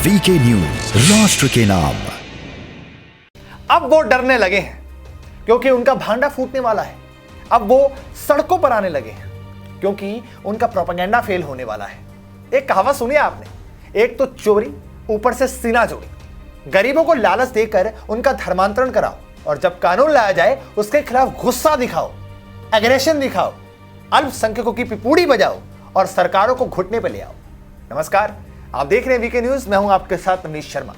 VK news, राष्ट्र के नाम। अब वो डरने लगे हैं क्योंकि उनका भांडा फूटने वाला है। अब वो सड़कों पर आने लगे हैं क्योंकि उनका प्रोपेगेंडा फेल होने वाला है। एक कहावत सुनी आपने, एक तो चोरी ऊपर से सीना जोड़ी। गरीबों को लालच देकर उनका धर्मांतरण कराओ और जब कानून लाया जाए उसके खिलाफ गुस्सा दिखाओ, एग्रेशन दिखाओ, अल्पसंख्यकों की पिपूड़ी बजाओ और सरकारों को घुटने पर ले आओ। नमस्कार, आप देख रहे हैं वीके न्यूज। मैं हूं आपके साथ मनीष शर्मा।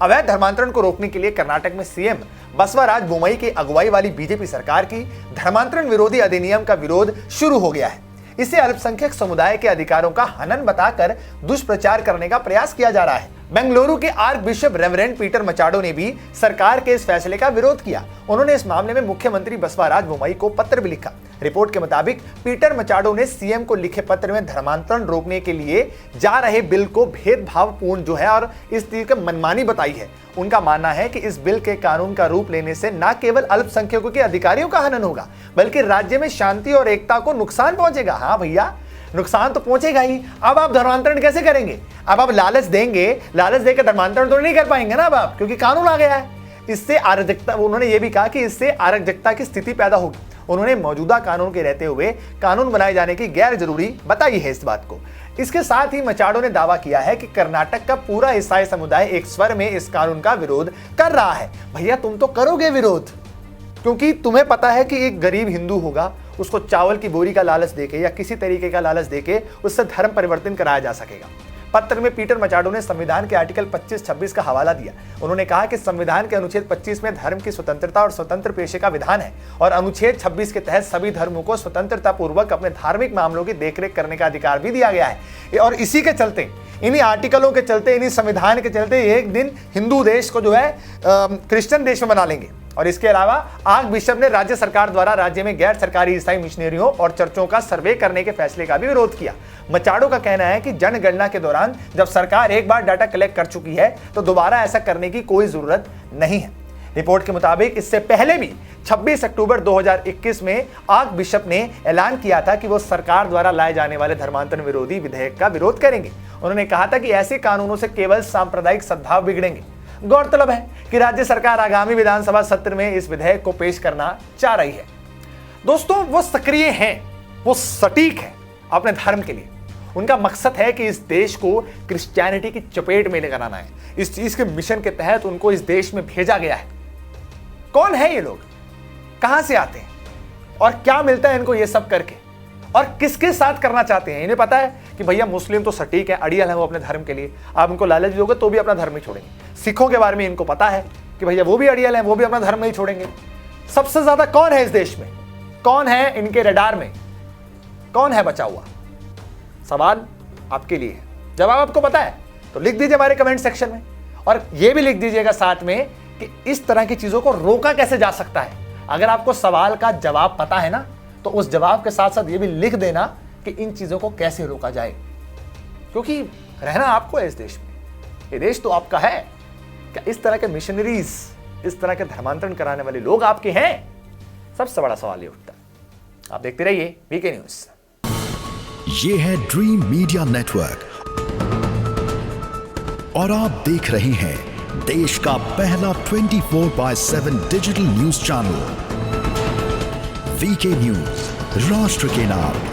अवैध धर्मांतरण को रोकने के लिए कर्नाटक में सीएम बसवराज बोम्मई की अगुवाई वाली बीजेपी सरकार की धर्मांतरण विरोधी अधिनियम का विरोध शुरू हो गया है। इसे अल्पसंख्यक समुदाय के अधिकारों का हनन बताकर दुष्प्रचार करने का प्रयास किया जा रहा है। बेंगलुरु के arc bishop reverend Peter Machado ने भी सरकार के इस फैसले का विरोध किया। उन्होंने इस मामले में मुख्यमंत्री बसवराज बोम्मई को पत्र भी लिखा। रिपोर्ट के मुताबिक पीटर मचाडो ने सीएम को लिखे पत्र में धर्मांतरण रोकने के लिए जा रहे बिल को भेदभावपूर्ण जो है और इस चीज की मनमानी बताई है। उनका मानना है कि इस बिल के कानून का रूप लेने से न केवल अल्पसंख्यकों के अधिकारियों का हनन होगा बल्कि राज्य में शांति और एकता को नुकसान पहुंचेगा। हाँ भैया, नुकसान तो पहुंचेगा ही। अब आप धर्मांतरण कैसे करेंगे? अब आप लालच देंगे, लालच देकर धर्मांतरण तो नहीं कर पाएंगे ना अब आप, क्योंकि कानून आ गया है। इससे अराजकता, उन्होंने ये भी कहा कि इससे अराजकता की स्थिति पैदा होगी। उन्होंने मौजूदा कानून के रहते हुए कानून बनाए जाने की गैर जरूरी बताई है इस बात को। इसके साथ ही मचाडो ने दावा किया है कि कर्नाटक का पूरा ईसाई समुदाय एक स्वर में इस कानून का विरोध कर रहा है। भैया, तुम तो करोगे विरोध, क्योंकि तुम्हें पता है कि एक गरीब हिंदू होगा, उसको चावल की बोरी का लालच देके या किसी तरीके का लालच देके उससे धर्म परिवर्तन कराया जा सकेगा। पत्र में पीटर मचाडो ने संविधान के आर्टिकल 25-26 का हवाला दिया। उन्होंने कहा कि संविधान के अनुच्छेद 25 में धर्म की स्वतंत्रता और स्वतंत्र पेशे का विधान है और अनुच्छेद 26 के तहत सभी धर्मों को स्वतंत्रता पूर्वक अपने धार्मिक मामलों की देखरेख करने का अधिकार भी दिया गया है। और इसी के चलते, इन्हीं आर्टिकलों के चलते, इन्हीं संविधान के चलते एक दिन हिंदू देश को जो है क्रिश्चियन देश में बना लेंगे। और इसके अलावा आर्क बिशप ने राज्य सरकार द्वारा राज्य में गैर सरकारी ईसाई मिशनरियों और चर्चों का सर्वे करने के फैसले का भी विरोध किया। मचाडो का कहना है कि जनगणना के दौरान जब सरकार एक बार डाटा कलेक्ट कर चुकी है तो दोबारा ऐसा करने की कोई जरूरत नहीं है। रिपोर्ट के मुताबिक इससे पहले भी 26 अक्टूबर 2021 में आर्क बिशप ने ऐलान किया था कि वो सरकार द्वारा लाए जाने वाले धर्मांतरण विरोधी विधेयक का विरोध करेंगे। उन्होंने कहा था कि ऐसे कानूनों से केवल सांप्रदायिक सद्भाव बिगड़ेंगे। गौरतलब है कि राज्य सरकार आगामी विधानसभा सत्र में इस विधेयक को पेश करना चाह रही है। दोस्तों, वो सक्रिय हैं, वो सटीक है अपने धर्म के लिए। उनका मकसद है कि इस देश को क्रिश्चियनिटी की चपेट में लेकर आना है। इस चीज के मिशन के तहत उनको इस देश में भेजा गया है। कौन है ये लोग, कहां से आते हैं और क्या मिलता है इनको ये सब करके, और किसके साथ करना चाहते हैं? इन्हें पता है कि भैया मुस्लिम तो सटीक है, अड़ियल है वो अपने धर्म के लिए। आप उनको लालच दोगे तो भी अपना धर्म नहीं छोड़ेंगे। सिखों के बारे में इनको पता है कि भैया वो भी अड़ियल है, वो भी अपना धर्म नहीं छोड़ेंगे। सबसे ज्यादा कौन है इस देश में, कौन है इनके रडार में, कौन है बचा हुआ? सवाल आपके लिए है। जवाब आपको पता है तो लिख दीजिए हमारे कमेंट सेक्शन में, और ये भी लिख दीजिएगा साथ में कि इस तरह की चीजों को रोका कैसे जा सकता है। अगर आपको सवाल का जवाब पता है ना, तो उस जवाब के साथ साथ ये भी लिख देना कि इन चीजों को कैसे रोका जाए, क्योंकि रहना आपको है इस देश में। ये देश तो आपका है। क्या इस तरह के मिशनरीज, इस तरह के धर्मांतरण कराने वाले लोग आपके हैं? सबसे बड़ा सवाल ये उठता है। आप देखते रहिए वीके न्यूज। ये है ड्रीम मीडिया नेटवर्क और आप देख रहे हैं देश का पहला 24/7 digital news channel VK news, राष्ट्र के नाम।